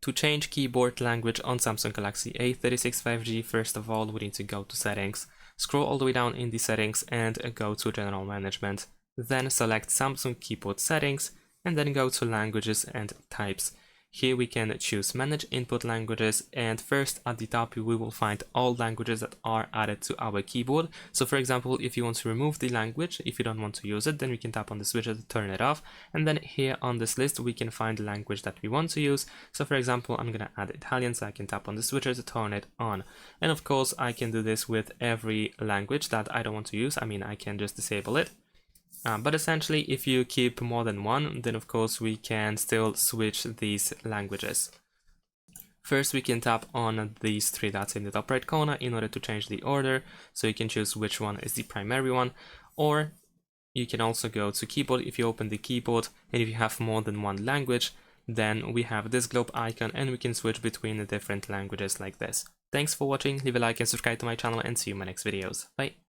To change keyboard language on Samsung Galaxy A36 5G, first of all, we need to go to settings, scroll all the way down in the settings and go to general management. Then select Samsung keyboard settings and then go to languages and types. Here we can choose manage input languages, and first at the top we will find all languages that are added to our keyboard. So for example, if you want to remove the language, if you don't want to use it, then we can tap on the switcher to turn it off, and then here on this list we can find the language that we want to use. So for example, I'm gonna add Italian, so I can tap on the switcher to turn it on. And of course I can do this with every language that I don't want to use. I mean, I can just disable it. But essentially, if you keep more than one, then of course we can still switch these languages. First, we can tap on these three dots in the top right corner in order to change the order, so you can choose which one is the primary one, or you can also go to keyboard. If you open the keyboard and if you have more than one language, then we have this globe icon and we can switch between the different languages like this. Thanks for watching, leave a like and subscribe to my channel, and see you in my next videos. Bye!